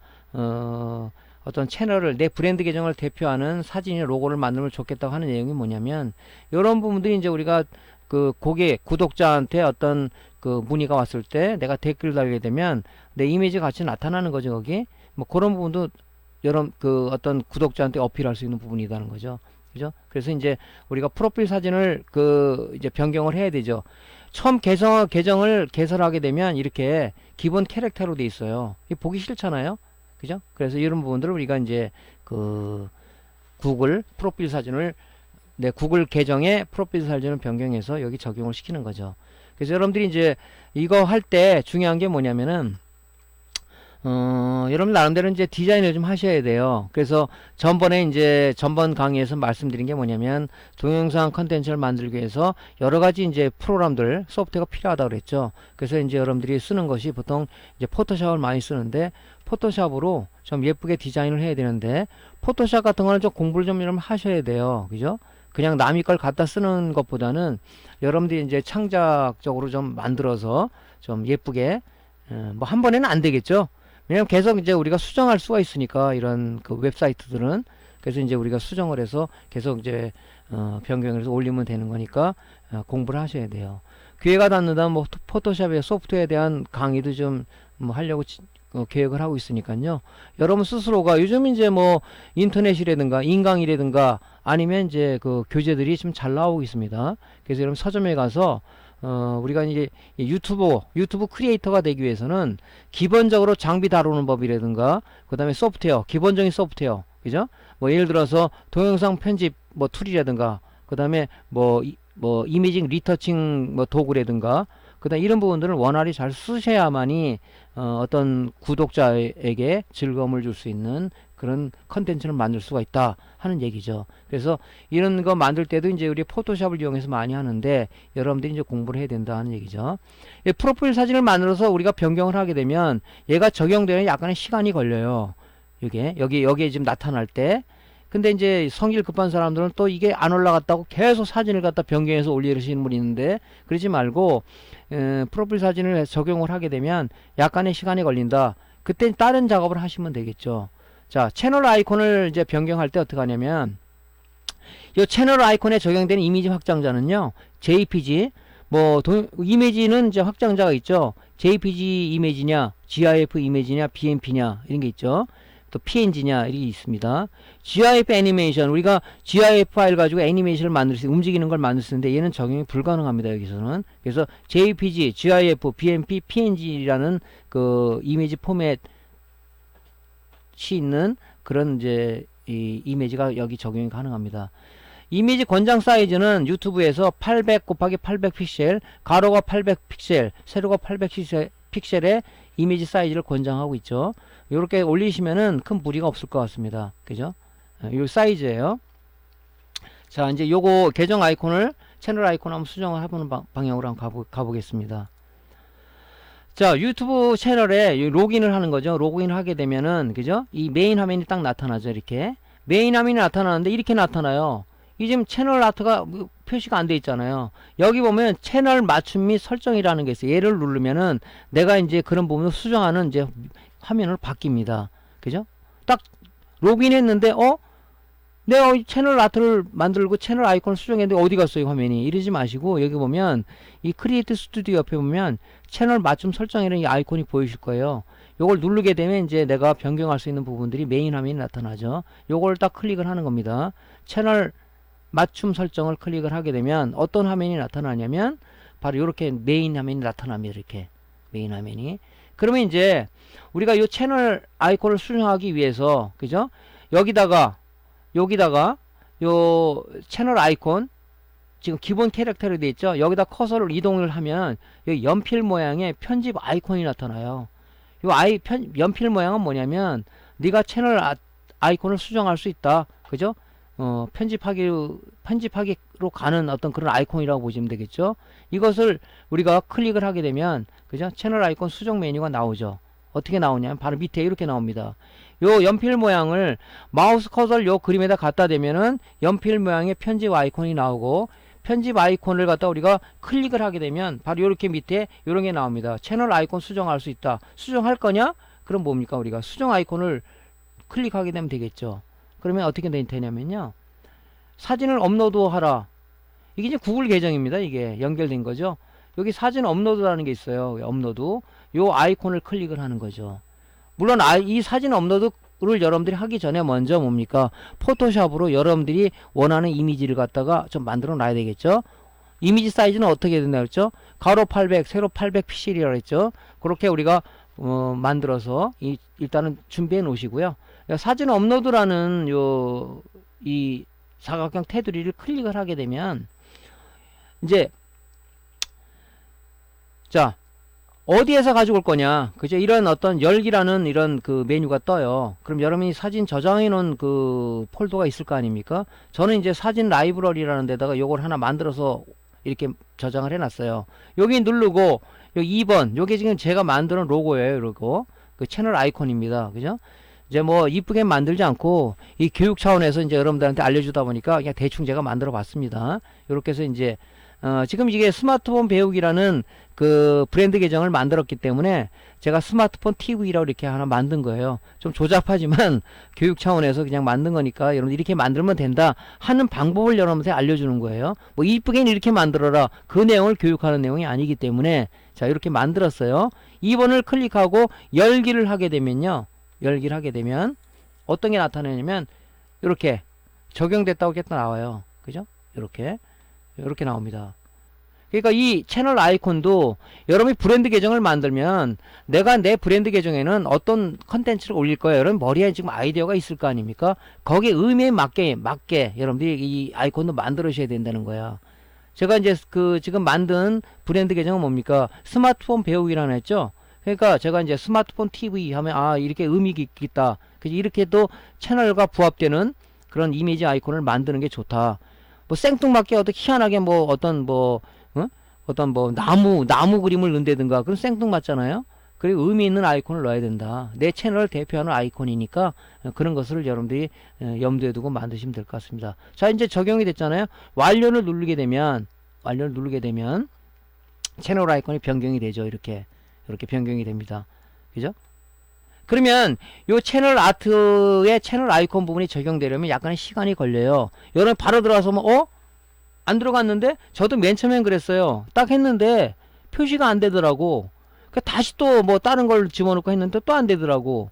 어떤 채널을, 내 브랜드 계정을 대표하는 사진이나 로고를 만들면 좋겠다고 하는 내용이 뭐냐면, 이런 부분들이 이제 우리가 그 구독자한테 어떤 그 문의가 왔을 때 내가 댓글 달게 되면 내 이미지 같이 나타나는 거죠. 거기 뭐 그런 부분도 여러 그 어떤 구독자한테 어필할 수 있는 부분이라는 거죠. 그죠? 그래서 이제 우리가 프로필 사진을 이제 변경을 해야 되죠. 처음 계정을 개설하게 되면 이렇게 기본 캐릭터로 돼 있어요. 보기 싫잖아요. 그죠? 그래서 이런 부분들을 우리가 이제 그 구글 프로필 사진을, 내 구글 계정의 프로필 사진을 변경해서 여기 적용을 시키는 거죠. 그래서 여러분들이 이제 이거 할 때 중요한 게 뭐냐면은 여러분 나름대로 이제 디자인을 좀 하셔야 돼요. 그래서 전번 강의에서 말씀드린 게 뭐냐면, 동영상 컨텐츠를 만들기 위해서 여러 가지 이제 프로그램들, 소프트웨어가 필요하다고 그랬죠. 그래서 이제 여러분들이 쓰는 것이 보통 이제 포토샵을 많이 쓰는데, 포토샵으로 좀 예쁘게 디자인을 해야 되는데, 포토샵 같은 거는 좀 공부를 좀 여러분 하셔야 돼요. 그죠? 그냥 남의 걸 갖다 쓰는 것보다는 여러분들이 이제 창작적으로 좀 만들어서 좀 예쁘게, 뭐 한 번에는 안 되겠죠. 왜냐면 계속 이제 우리가 수정할 수가 있으니까, 이런 그 웹사이트들은. 그래서 이제 우리가 수정을 해서 계속 이제 변경을 해서 올리면 되는 거니까 공부를 하셔야 돼요. 기회가 닿는다면 뭐 포토샵의 소프트웨어에 대한 강의도 좀 뭐 하려고 계획을 하고 있으니까요. 여러분 스스로가 요즘 이제 뭐 인터넷이라든가 인강이라든가 아니면 이제 그 교재들이 좀 잘 나오고 있습니다. 그래서 여러분 서점에 가서 우리가 이제 유튜브 크리에이터가 되기 위해서는 기본적으로 장비 다루는 법이라든가, 그 다음에 소프트웨어, 기본적인 소프트웨어, 그죠? 뭐 예를 들어서 동영상 편집 뭐 툴이라든가, 그 다음에 뭐 이미징 리터칭 뭐 도구라든가, 그 다음 이런 부분들을 원활히 잘 쓰셔야만이 어떤 구독자에게 즐거움을 줄 수 있는 그런 컨텐츠를 만들 수가 있다 하는 얘기죠. 그래서 이런 거 만들 때도 이제 우리 포토샵을 이용해서 많이 하는데, 여러분들이 이제 공부를 해야 된다 하는 얘기죠. 프로필 사진을 만들어서 우리가 변경을 하게 되면 얘가 적용되는 약간의 시간이 걸려요. 여기에 지금 나타날 때. 근데 이제 성질 급한 사람들은 또 이게 안 올라갔다고 계속 사진을 갖다 변경해서 올리시는 분이 있는데, 그러지 말고 프로필 사진을 적용을 하게 되면 약간의 시간이 걸린다. 그때 다른 작업을 하시면 되겠죠. 자, 채널 아이콘을 이제 변경할 때 어떻게 하냐면, 이 채널 아이콘에 적용되는 이미지 확장자는요, JPG, 이미지는 이제 확장자가 있죠. JPG 이미지냐, GIF 이미지냐, BMP냐, 이런 게 있죠. 또 PNG냐, 이게 있습니다. GIF 애니메이션, 우리가 GIF 파일 가지고 애니메이션을 움직이는 걸 만들 수 있는데, 얘는 적용이 불가능합니다, 여기서는. 그래서 JPG, GIF, BMP, PNG라는 그 이미지 포맷 있는 그런 이제 이 이미지가 여기 적용이 가능합니다. 이미지 권장 사이즈는 유튜브에서 800 곱하기 800 픽셀, 가로가 800 픽셀, 세로가 800 픽셀의 이미지 사이즈를 권장하고 있죠. 이렇게 올리시면은 큰 무리가 없을 것 같습니다. 그죠? 이 사이즈예요. 자, 이제 요거 계정 아이콘을 채널 아이콘 한번 수정을 해보는 방향으로 한번 가보겠습니다. 자, 유튜브 채널에 로그인을 하는 거죠. 로그인을 하게 되면은, 그죠? 이 메인 화면이 딱 나타나죠. 이렇게. 메인 화면이 나타나는데 이렇게 나타나요. 이 지금 채널 아트가 표시가 안 돼 있잖아요. 여기 보면 채널 맞춤 및 설정이라는 게 있어요. 얘를 누르면은 내가 이제 그런 부분을 수정하는 이제 화면으로 바뀝니다. 그죠? 딱 로그인 했는데, 내가 채널 아트를 만들고 채널 아이콘을 수정했는데 어디 갔어 이 화면이. 이러지 마시고 여기 보면 이 크리에이트 스튜디오 옆에 보면 채널 맞춤 설정이라는 이 아이콘이 보이실 거예요. 요걸 누르게 되면 이제 내가 변경할 수 있는 부분들이 메인 화면이 나타나죠. 요걸 딱 클릭을 하는 겁니다. 채널 맞춤 설정을 클릭을 하게 되면 어떤 화면이 나타나냐면 바로 이렇게 메인 화면이 나타납니다. 이렇게 메인 화면이. 그러면 이제 우리가 이 채널 아이콘을 수정하기 위해서, 그죠? 여기다가 요 채널 아이콘 지금 기본 캐릭터로 되어 있죠. 여기다 커서를 이동을 하면 여기 연필 모양의 편집 아이콘이 나타나요. 요 연필 모양은 뭐냐면 네가 채널 아이콘을 수정할 수 있다. 그죠? 편집하기로 가는 어떤 그런 아이콘이라고 보시면 되겠죠. 이것을 우리가 클릭을 하게 되면, 그죠? 채널 아이콘 수정 메뉴가 나오죠. 어떻게 나오냐면 바로 밑에 이렇게 나옵니다. 요 연필 모양을 마우스 커서를 요 그림에다 갖다 대면은 연필 모양의 편집 아이콘이 나오고, 편집 아이콘을 갖다 우리가 클릭을 하게 되면 바로 이렇게 밑에 요런 게 나옵니다. 채널 아이콘 수정할 수 있다. 수정할 거냐? 그럼 뭡니까? 우리가 수정 아이콘을 클릭하게 되면 되겠죠. 그러면 어떻게 되냐면요, 사진을 업로드 하라. 이게 이제 구글 계정입니다. 이게 연결된 거죠. 여기 사진 업로드라는 게 있어요. 업로드. 요 아이콘을 클릭을 하는 거죠. 물론 이 사진 업로드를 여러분들이 하기 전에 먼저 뭡니까? 포토샵으로 여러분들이 원하는 이미지를 갖다가 좀 만들어 놔야 되겠죠. 이미지 사이즈는 어떻게 된다 그랬죠? 가로 800, 세로 800 픽셀이라고 했죠. 그렇게 우리가 만들어서 일단은 준비해 놓으시고요. 사진 업로드라는 이 사각형 테두리를 클릭을 하게 되면 이제 자, 어디에서 가져올 거냐, 그죠? 이런 어떤 열기라는 이런 그 메뉴가 떠요. 그럼 여러분이 사진 저장해 놓은 그 폴더가 있을 거 아닙니까? 저는 이제 사진 라이브러리라는 데다가 요걸 하나 만들어서 이렇게 저장을 해 놨어요. 여기 누르고 여기 2번, 요게 지금 제가 만드는 로고예요. 이러고 그 채널 아이콘입니다. 그죠? 이제 뭐 이쁘게 만들지 않고 이 교육 차원에서 이제 여러분들한테 알려주다 보니까 그냥 대충 제가 만들어 봤습니다. 이렇게 해서 이제 지금 이게 스마트폰 배우기라는 그 브랜드 계정을 만들었기 때문에 제가 스마트폰 TV라고 이렇게 하나 만든 거예요. 좀 조잡하지만 교육 차원에서 그냥 만든 거니까 여러분 이렇게 만들면 된다 하는 방법을 여러분한테 알려주는 거예요. 뭐 이쁘게는 이렇게 만들어라, 그 내용을 교육하는 내용이 아니기 때문에 자, 이렇게 만들었어요. 2번을 클릭하고 열기를 하게 되면요, 열기를 하게 되면 어떤 게 나타나냐면 이렇게 적용됐다고 이렇게 나와요. 그죠? 이렇게 나옵니다. 그러니까 이 채널 아이콘도 여러분이 브랜드 계정을 만들면 내가 내 브랜드 계정에는 어떤 컨텐츠를 올릴 거예요. 여러분 머리에 지금 아이디어가 있을 거 아닙니까? 거기에 의미에 맞게 여러분들이 이 아이콘도 만들으셔야 된다는 거야. 제가 이제 그 지금 만든 브랜드 계정은 뭡니까? 스마트폰 배우기라는 했죠. 그러니까 제가 이제 스마트폰 TV 하면 이렇게 의미가 있겠다. 이렇게 또 채널과 부합되는 그런 이미지 아이콘을 만드는 게 좋다. 뭐 생뚱맞게 어떻게 희한하게 뭐 어떤 나무 그림을 넣는다든가 그런 생뚱맞잖아요. 그리고 의미 있는 아이콘을 넣어야 된다. 내 채널을 대표하는 아이콘이니까 그런 것을 여러분들이 염두에 두고 만드시면 될 것 같습니다. 자, 이제 적용이 됐잖아요. 완료를 누르게 되면 채널 아이콘이 변경이 되죠. 이렇게 변경이 됩니다. 그죠? 그러면 요 채널 아트의 채널 아이콘 부분이 적용되려면 약간의 시간이 걸려요. 여러분 바로 들어가서 안 들어갔는데, 저도 맨 처음엔 그랬어요. 딱 했는데 표시가 안 되더라고. 다시 또 뭐 다른 걸 집어넣고 했는데 또 안 되더라고.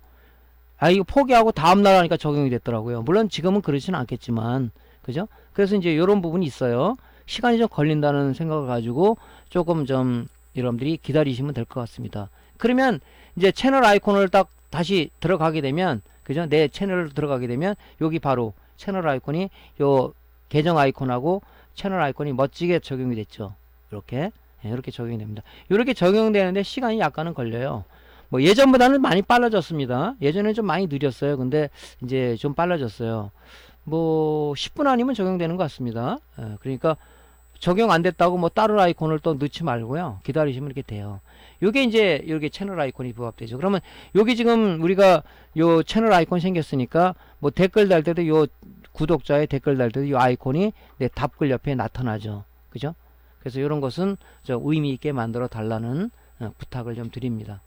이거 포기하고 다음날 하니까 적용이 됐더라고요. 물론 지금은 그러지는 않겠지만, 그죠? 그래서 이제 요런 부분이 있어요. 시간이 좀 걸린다는 생각을 가지고 조금 좀 여러분들이 기다리시면 될 것 같습니다. 그러면 이제 채널 아이콘을 딱 다시 들어가게 되면, 그죠? 내 채널을 들어가게 되면 여기 바로 채널 아이콘이 요 계정 아이콘하고 채널 아이콘이 멋지게 적용이 됐죠. 이렇게. 예, 이렇게 적용이 됩니다. 이렇게 적용되는데 시간이 약간은 걸려요. 뭐 예전보다는 많이 빨라졌습니다. 예전에 좀 많이 느렸어요. 근데 이제 좀 빨라졌어요. 뭐 10분 아니면 적용되는 것 같습니다. 예, 그러니까 적용 안 됐다고 뭐 다른 아이콘을 또 넣지 말고요. 기다리시면 이렇게 돼요. 요게 이제 여기 채널 아이콘이 부합되죠. 그러면 여기 지금 우리가 요 채널 아이콘 생겼으니까 뭐 댓글 달 때도 요 구독자의 댓글 달 때도 요 아이콘이 내 답글 옆에 나타나죠. 그죠? 그래서 이런 것은 저 의미 있게 만들어 달라는 부탁을 좀 드립니다.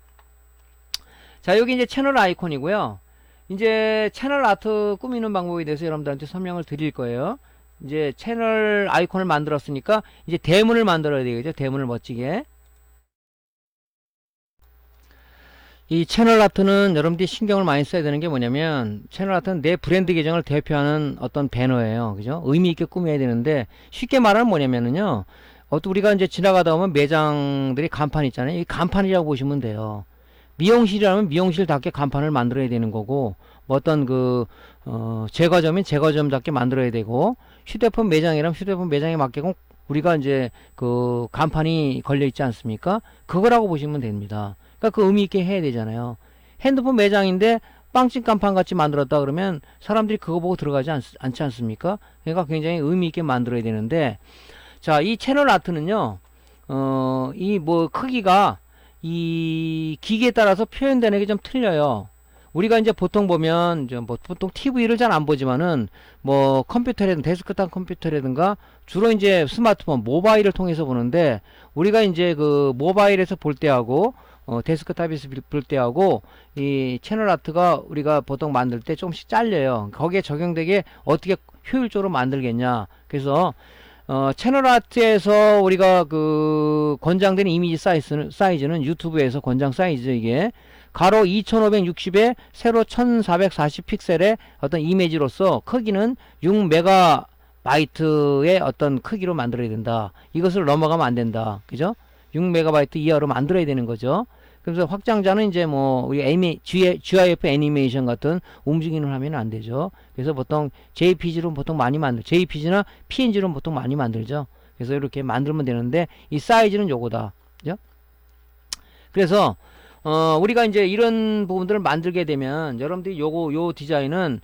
자, 여기 이제 채널 아이콘이고요. 이제 채널 아트 꾸미는 방법에 대해서 여러분들한테 설명을 드릴 거예요. 이제 채널 아이콘을 만들었으니까 이제 대문을 만들어야 되겠죠. 대문을 멋지게. 이 채널 아트는 여러분들이 신경을 많이 써야 되는 게 뭐냐면, 채널 아트는 내 브랜드 계정을 대표하는 어떤 배너예요. 그죠? 의미 있게 꾸며야 되는데, 쉽게 말하면 뭐냐면은요, 우리가 이제 지나가다 보면 매장들이 간판 있잖아요. 이 간판이라고 보시면 돼요. 미용실이라면 미용실답게 간판을 만들어야 되는 거고, 뭐 어떤 제과점인 제과점답게 만들어야 되고, 휴대폰 매장이라면 휴대폰 매장에 맞게 우리가 이제 그 간판이 걸려 있지 않습니까? 그거라고 보시면 됩니다. 그러니까 그 의미 있게 해야 되잖아요. 핸드폰 매장인데 빵집 간판 같이 만들었다 그러면 사람들이 그거 보고 들어가지 않지 않습니까? 그러니까 굉장히 의미 있게 만들어야 되는데, 자, 이 채널 아트는요, 이 뭐 크기가 이 기기에 따라서 표현되는 게 좀 틀려요. 우리가 이제 보통 보면 뭐 보통 TV를 잘 안 보지만은 뭐 컴퓨터라든가 데스크탑 컴퓨터라든가 주로 이제 스마트폰 모바일을 통해서 보는데, 우리가 이제 그 모바일에서 볼 때하고 데스크탑에서 볼 때하고 이 채널 아트가 우리가 보통 만들 때 조금씩 잘려요. 거기에 적용되게 어떻게 효율적으로 만들겠냐. 그래서 채널 아트에서 우리가 그 권장되는 이미지 사이즈는 유튜브에서 권장 사이즈죠. 이게 가로 2560에 세로 1440 픽셀의 어떤 이미지로서 크기는 6메가바이트의 어떤 크기로 만들어야 된다. 이것을 넘어가면 안 된다. 그죠? 6메가바이트 이하로 만들어야 되는 거죠. 그래서 확장자는 이제 뭐 우리 GIF 애니메이션 같은 움직이는 화면은 안 되죠. 그래서 보통 JPG로 보통 많이 JPG나 PNG로 보통 많이 만들죠. 그래서 이렇게 만들면 되는데 이 사이즈는 요거다. 그죠? 그래서 우리가 이제 이런 부분들을 만들게 되면 여러분들이 요 디자인은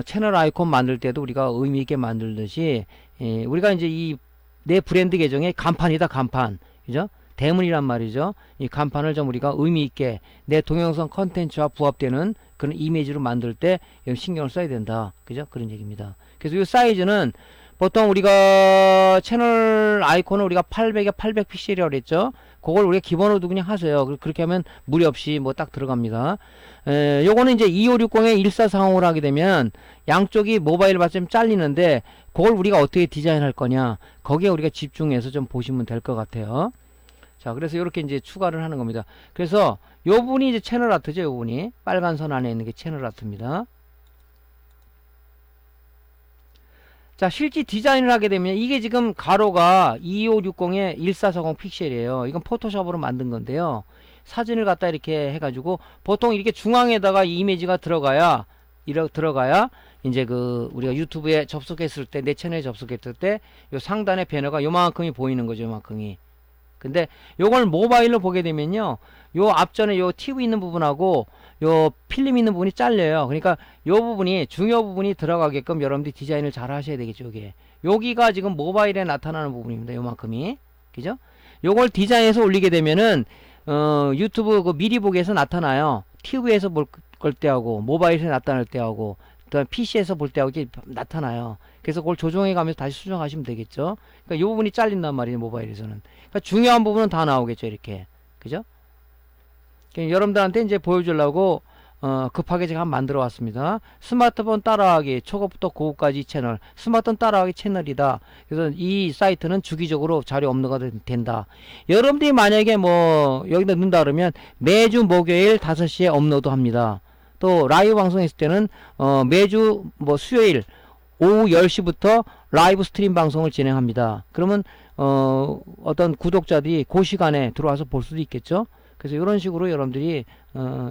채널 아이콘 만들 때도 우리가 의미 있게 만들듯이 우리가 이제 내 브랜드 계정의 간판이다. 간판. 그죠? 대문이란 말이죠. 이 간판을 좀 우리가 의미 있게 내 동영상 컨텐츠와 부합되는 그런 이미지로 만들 때 신경을 써야 된다. 그죠? 그런 얘기입니다. 그래서 이 사이즈는 보통 우리가 채널 아이콘을 우리가 800에 800 픽셀이라고 그랬죠. 그걸 우리가 기본으로 그냥 하세요. 그렇게 하면 무리 없이 뭐 딱 들어갑니다. 요거는 이제 2560에 1440으로 하게 되면 양쪽이 모바일 받침 잘리는데, 그걸 우리가 어떻게 디자인할 거냐, 거기에 우리가 집중해서 좀 보시면 될 것 같아요. 자, 그래서 이렇게 이제 추가를 하는 겁니다. 그래서 요 부분이 이제 채널 아트죠. 요 부분이 빨간 선 안에 있는 게 채널 아트입니다. 자, 실제 디자인을 하게 되면 이게 지금 가로가 2560에 1440 픽셀이에요. 이건 포토샵으로 만든 건데요. 사진을 갖다 이렇게 해가지고 보통 이렇게 중앙에다가 이 이미지가 들어가야 이제 우리가 유튜브에 접속했을 때, 내 채널에 접속했을 때 요 상단에 배너가 요만큼이 보이는 거죠. 요만큼이. 근데 요걸 모바일로 보게 되면요, 요 앞전에 요 TV 있는 부분하고 요 필름 있는 부분이 잘려요. 그러니까 요 부분이, 중요 부분이 들어가게끔 여러분들이 디자인을 잘 하셔야 되겠죠. 여기가 지금 모바일에 나타나는 부분입니다. 요만큼이. 그죠? 요걸 디자인해서 올리게 되면은 유튜브 그 미리 보기에서 나타나요. TV에서 볼 때하고 모바일에서 나타날 때하고 그다음에 PC에서 볼 때하고 이렇게 나타나요. 그래서 그걸 조정해 가면서 다시 수정하시면 되겠죠. 그러니까 요 부분이 잘린단 말이에요. 모바일에서는. 그러니까 중요한 부분은 다 나오겠죠. 이렇게. 그죠? 그러니까 여러분들한테 이제 보여주려고 급하게 제가 한번 만들어 왔습니다. 스마트폰 따라하기 초급부터 고급까지 채널, 스마트폰 따라하기 채널이다. 그래서 이 사이트는 주기적으로 자료 업로드가 된다. 여러분들이 만약에 뭐 여기다 넣는다 그러면 매주 목요일 5시에 업로드 합니다. 또 라이브 방송했을 때는 매주 뭐 수요일 오후 10시부터 라이브 스트림 방송을 진행합니다. 그러면 어떤 구독자들이 그 시간에 들어와서 볼 수도 있겠죠. 그래서 이런 식으로 여러분들이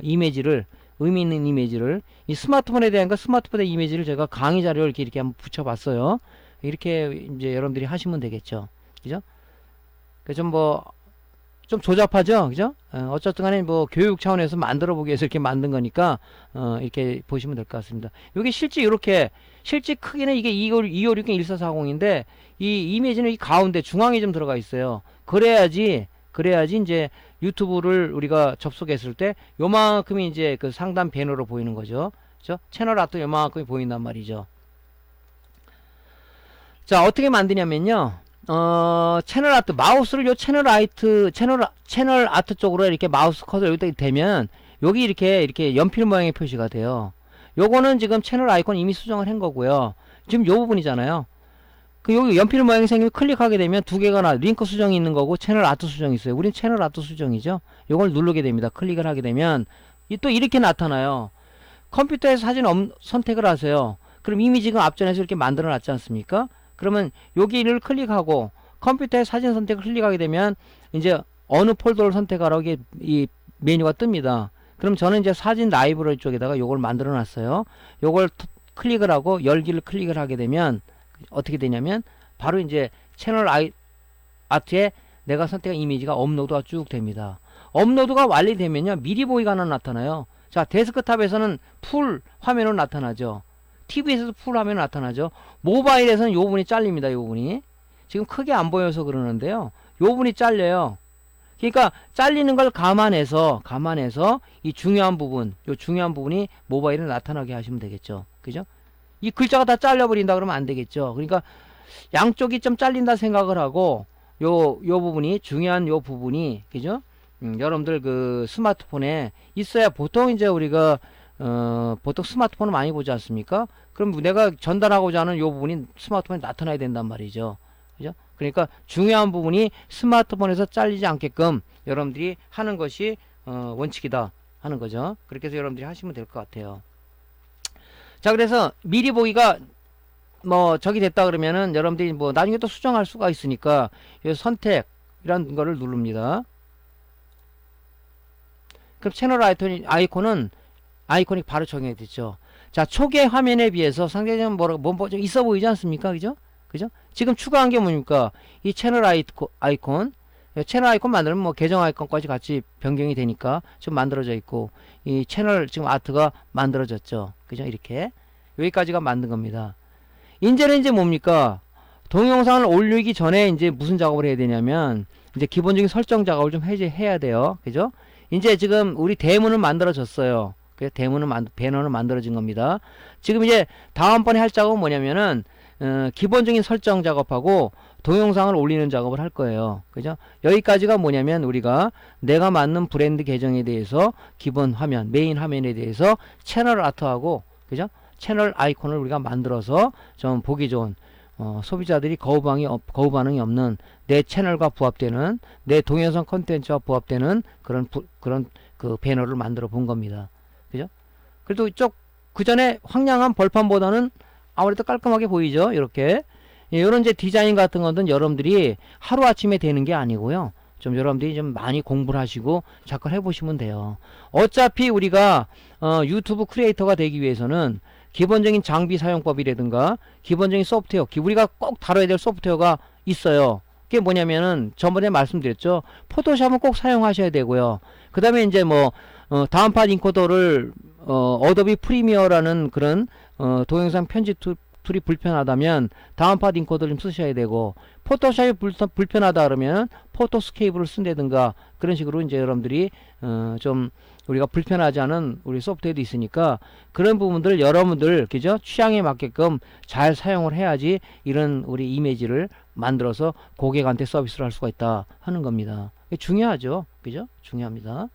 이미지를, 의미 있는 이미지를, 이 스마트폰에 대한 스마트폰의 이미지를 제가 강의 자료를 이렇게 한번 붙여봤어요. 이렇게 이제 여러분들이 하시면 되겠죠. 그죠? 좀 조잡하죠, 그죠? 어쨌든 간에 뭐 교육 차원에서 만들어 보기 위해서 이렇게 만든 거니까 이렇게 보시면 될 것 같습니다. 여기 실제 이렇게 실제 크기는 이게 2560 1440인데 이 이미지는 이 가운데 중앙에 좀 들어가 있어요. 그래야지 이제 유튜브를 우리가 접속했을 때 요만큼이 이제 그 상단 배너로 보이는 거죠. 그죠? 채널 아트 요만큼이 보인단 말이죠. 자, 어떻게 만드냐면요. 채널 아트, 마우스를 요 채널 아트 쪽으로 이렇게 마우스 커서 여기다 대면, 여기 이렇게 연필 모양의 표시가 돼요. 요거는 지금 채널 아이콘 이미 수정을 한 거고요. 지금 요 부분이잖아요. 그 여기 연필 모양이 생기면 클릭하게 되면 두 개가 링크 수정이 있는 거고, 채널 아트 수정이 있어요. 우린 채널 아트 수정이죠. 요걸 누르게 됩니다. 클릭을 하게 되면, 또 이렇게 나타나요. 컴퓨터에서 사진 선택을 하세요. 그럼 이미 지금 앞전에서 이렇게 만들어 놨지 않습니까? 그러면 여기를 클릭하고 컴퓨터에 사진 선택을 클릭하게 되면 이제 어느 폴더를 선택하라고 이 메뉴가 뜹니다. 그럼 저는 이제 사진 라이브러리 쪽에다가 요걸 만들어 놨어요. 요걸 클릭을 하고 열기를 클릭을 하게 되면 어떻게 되냐면 바로 이제 채널 아트에 내가 선택한 이미지가 업로드가 쭉 됩니다. 업로드가 완료되면요, 미리 보기가 하나 나타나요. 자, 데스크탑에서는 풀 화면으로 나타나죠. TV에서도 풀 화면으로 나타나죠. 모바일에서는 요 부분이 잘립니다. 요 부분이. 지금 크게 안 보여서 그러는데요. 요 부분이 잘려요. 그러니까 잘리는 걸 감안해서 이 중요한 부분, 요 중요한 부분이 모바일에 나타나게 하시면 되겠죠. 그죠? 이 글자가 다 잘려버린다 그러면 안 되겠죠. 그러니까 양쪽이 좀 잘린다 생각을 하고 요 부분이 중요한 요 부분이, 그죠? 여러분들 그 스마트폰에 있어야 보통 이제 우리가 보통 스마트폰을 많이 보지 않습니까? 그럼 내가 전달하고자 하는 요 부분이 스마트폰에 나타나야 된단 말이죠. 그죠? 그러니까 중요한 부분이 스마트폰에서 잘리지 않게끔 여러분들이 하는 것이 원칙이다 하는 거죠. 그렇게 해서 여러분들이 하시면 될 것 같아요. 자, 그래서 미리 보기가 뭐 저기 됐다 그러면은 여러분들이 뭐 나중에 또 수정할 수가 있으니까 이 선택이라는 거를 누릅니다. 그럼 채널 아이콘이 바로 적용이 됐죠. 자, 초기 화면에 비해서 상대적으로 좀 있어 보이지 않습니까? 그죠? 그죠? 지금 추가한 게 뭡니까? 이 채널 아이콘 만들면 뭐 계정 아이콘까지 같이 변경이 되니까 지금 만들어져 있고, 이 채널 지금 아트가 만들어졌죠. 그죠? 이렇게. 여기까지가 만든 겁니다. 이제는 이제 뭡니까? 동영상을 올리기 전에 이제 무슨 작업을 해야 되냐면, 이제 기본적인 설정 작업을 좀 해야 돼요. 그죠? 이제 지금 우리 대문을 만들어졌어요. 그 배너는 만들어진 겁니다. 지금 이제 다음번에 할 작업은 뭐냐면은 기본적인 설정 작업하고 동영상을 올리는 작업을 할 거예요. 그죠? 여기까지가 뭐냐면 우리가 내가 만든 브랜드 계정에 대해서 기본 화면, 메인 화면에 대해서 채널 아트하고, 그죠? 채널 아이콘을 우리가 만들어서 좀 보기 좋은 소비자들이 거부 반응이 없는 내 채널과 부합되는 내 동영상 콘텐츠와 부합되는 그런 그 배너를 만들어 본 겁니다. 그죠? 그래도 그 전에 황량한 벌판보다는 아무래도 깔끔하게 보이죠? 이렇게. 이런 이제 디자인 같은 것은 여러분들이 하루아침에 되는 게 아니고요. 좀 여러분들이 좀 많이 공부를 하시고 자꾸 해보시면 돼요. 어차피 우리가 유튜브 크리에이터가 되기 위해서는 기본적인 장비 사용법이라든가 기본적인 소프트웨어, 우리가 꼭 다뤄야 될 소프트웨어가 있어요. 그게 뭐냐면은 전번에 말씀드렸죠. 포토샵은 꼭 사용하셔야 되고요. 그 다음에 이제 뭐 다운팟 인코더를 어도비 프리미어라는 그런 동영상 편집 툴이 불편하다면 다운팟 인코더를 좀 쓰셔야 되고, 포토샵이 불편하다 그러면 포토스케이프를 쓴다든가 그런 식으로 이제 여러분들이 좀 우리가 불편하지 않은 우리 소프트웨어도 있으니까 그런 부분들을 여러분들, 그죠? 취향에 맞게끔 잘 사용을 해야지 이런 우리 이미지를 만들어서 고객한테 서비스를 할 수가 있다 하는 겁니다. 중요하죠. 그죠? 중요합니다.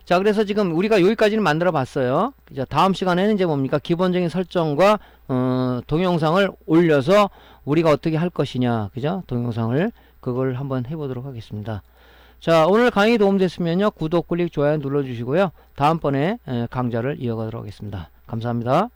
자, 그래서 지금 우리가 여기까지는 만들어 봤어요. 이제 다음 시간에는 이제 뭡니까? 기본적인 설정과 동영상을 올려서 우리가 어떻게 할 것이냐, 그죠? 동영상을 그걸 한번 해보도록 하겠습니다. 자, 오늘 강의 도움됐으면요, 구독, 클릭, 좋아요 눌러주시고요. 다음번에 강좌를 이어가도록 하겠습니다. 감사합니다.